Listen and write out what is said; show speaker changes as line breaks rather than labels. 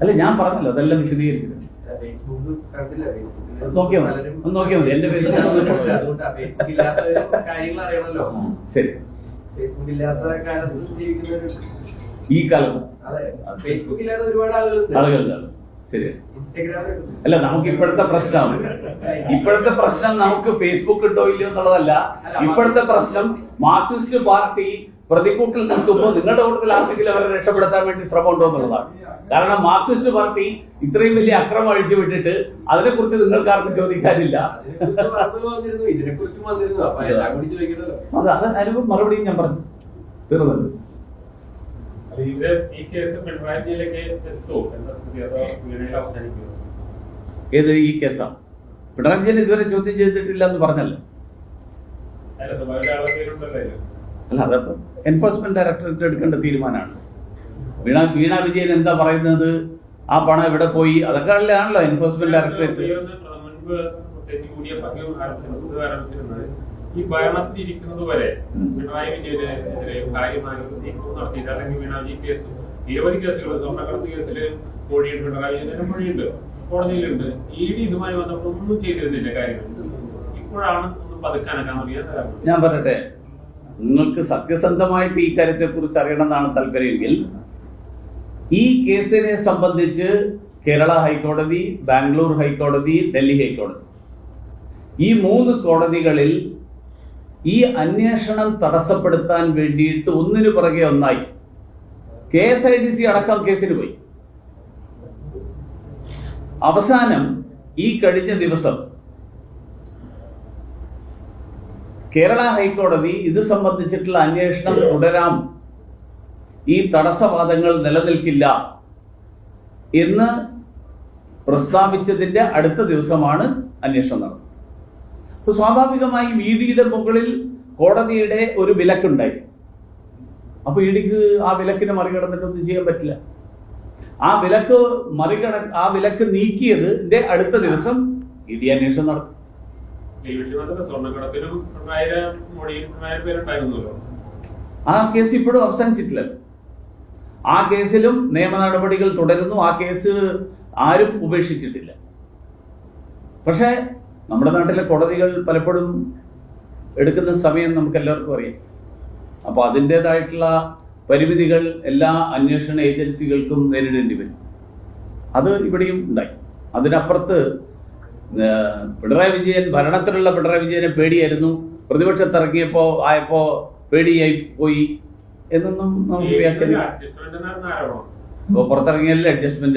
അല്ല, ഞാൻ പറഞ്ഞല്ലോ, അതെല്ലാം വിശദീകരിച്ചത്. നോക്കിയാൽ മതി. എന്റെ പേര് ശരി. ഈ കാലത്ത് ആളുകളുണ്ട്. ശരി. അല്ല, നമുക്ക് ഇപ്പോഴത്തെ പ്രശ്നം നമുക്ക് ഫേസ്ബുക്ക് ഉണ്ടോ ഇല്ലയോ എന്നുള്ളതല്ല. ഇപ്പോഴത്തെ പ്രശ്നം മാർക്സിസ്റ്റ് പാർട്ടി പ്രതികൂട്ടിൽ നിൽക്കുമ്പോൾ നിങ്ങളുടെ കൂട്ടത്തിൽ ആർക്കെങ്കിലും അവരെ രക്ഷപ്പെടുത്താൻ വേണ്ടി ശ്രമം ഉണ്ടോ എന്നുള്ളതാണ്. കാരണം മാർക്സിസ്റ്റ് പാർട്ടി ഇത്രയും വലിയ അക്രമം അഴിച്ചു വിട്ടിട്ട് അതിനെക്കുറിച്ച് നിങ്ങൾക്ക് ആർക്കും ചോദിക്കാനില്ല. അത് അനുഭവം മറുപടിയും ഞാൻ പറഞ്ഞു തീർന്നത്. ഏത് ഈ കേസാ? പിണറായി വിജയൻ ഇതുവരെ ചോദ്യം ചെയ്തിട്ടില്ല എന്ന് പറഞ്ഞല്ലോ. അല്ല, അതപ്പോ എൻഫോഴ്സ്മെന്റ് ഡയറക്ടറേറ്റ് എടുക്കേണ്ട തീരുമാനമാണ്. വീണ വിജയൻ എന്താ പറയുന്നത്, ആ പണം എവിടെ പോയി, അതൊക്കെ ആണല്ലോ എൻഫോഴ്സ്മെന്റ് ഡയറക്ടറേറ്റ്.
ഈ ഭരണത്തിലിരിക്കുന്നത് വരെ പിണറായി വിജയനെതിരെ കാര്യമായ നീക്കം നടത്തിയിട്ട് അല്ലെങ്കിൽ വീണാജി കേസ് നിരവധി കേസുകൾ, സ്വർണ്ണക്കടത്ത് കേസിൽ മൊഴിയുണ്ട്, പിണറായി വിജയന്റെ മൊഴിയുണ്ട്, കോടതിയിലുണ്ട്. ED ഇതുമായി ബന്ധപ്പെട്ട് ഒന്നും ചെയ്തിരുന്നില്ല കാര്യങ്ങൾ. ഇപ്പോഴാണ് ഒന്ന് പതുക്കാനൊക്കെ അറിയാൻ.
ഞാൻ പറയട്ടെ, നിങ്ങൾക്ക് സത്യസന്ധമായിട്ട് ഈ കാര്യത്തെ കുറിച്ച് അറിയണമെന്നാണ് താല്പര്യമെങ്കിൽ ഈ കേസിനെ സംബന്ധിച്ച് കേരള ഹൈക്കോടതി, ബാംഗ്ലൂർ ഹൈക്കോടതി, ഡൽഹി ഹൈക്കോടതി, ഈ 3 കോടതികളിൽ ഈ അന്വേഷണം തടസ്സപ്പെടുത്താൻ വേണ്ടിയിട്ട് ഒന്നിനു പുറകെ ഒന്നായി KSIDC അടക്കം കേസിന് പോയി. അവസാനം ഈ കഴിഞ്ഞ ദിവസം കേരള ഹൈക്കോടതി ഇത് സംബന്ധിച്ചിട്ടുള്ള അന്വേഷണം തുടരാം, ഈ തടസ്സവാദങ്ങൾ നിലനിൽക്കില്ല എന്ന് പ്രസ്താവിച്ചതിന്റെ അടുത്ത ദിവസമാണ് അന്വേഷണം നടന്നത്. അപ്പൊ സ്വാഭാവികമായും EDയുടെ മുകളിൽ കോടതിയുടെ ഒരു വിലക്കുണ്ടായി. അപ്പൊ EDക്ക് ആ വിലക്കിനെ മറികടന്നിട്ടൊന്നും ചെയ്യാൻ പറ്റില്ല. ആ വിലക്ക് നീക്കിയതിന്റെ അടുത്ത ദിവസം ED അന്വേഷണം നടത്തി. ആ കേസ് ഇപ്പോഴും അവസാനിച്ചിട്ടില്ല. ആ കേസിലും നിയമ നടപടികൾ തുടരുന്നു. ആ കേസ് ആരും ഉപേക്ഷിച്ചിട്ടില്ല. പക്ഷേ നമ്മുടെ നാട്ടിലെ കോടതികൾ പലപ്പോഴും എടുക്കുന്ന സമയം നമുക്ക് എല്ലാവർക്കും അറിയാം. അപ്പോൾ അതിൻ്റെതായിട്ടുള്ള പരിമിതികൾ എല്ലാ അന്വേഷണ ഏജൻസികൾക്കും നേരിടേണ്ടി വരും. അത് ഇവിടെയും ഉണ്ടായി. അതിനപ്പുറത്ത് ഭരണത്തിലുള്ള പിണറായി വിജയനെ പേടിയായിരുന്നു, പ്രതിപക്ഷത്തിറങ്ങിയപ്പോ പേടിയായി പോയി എന്നൊന്നും നമുക്ക് വ്യാഖ്യാനിക്കാം. പുറത്തിറങ്ങിയാലും അഡ്ജസ്റ്റ്മെന്റ്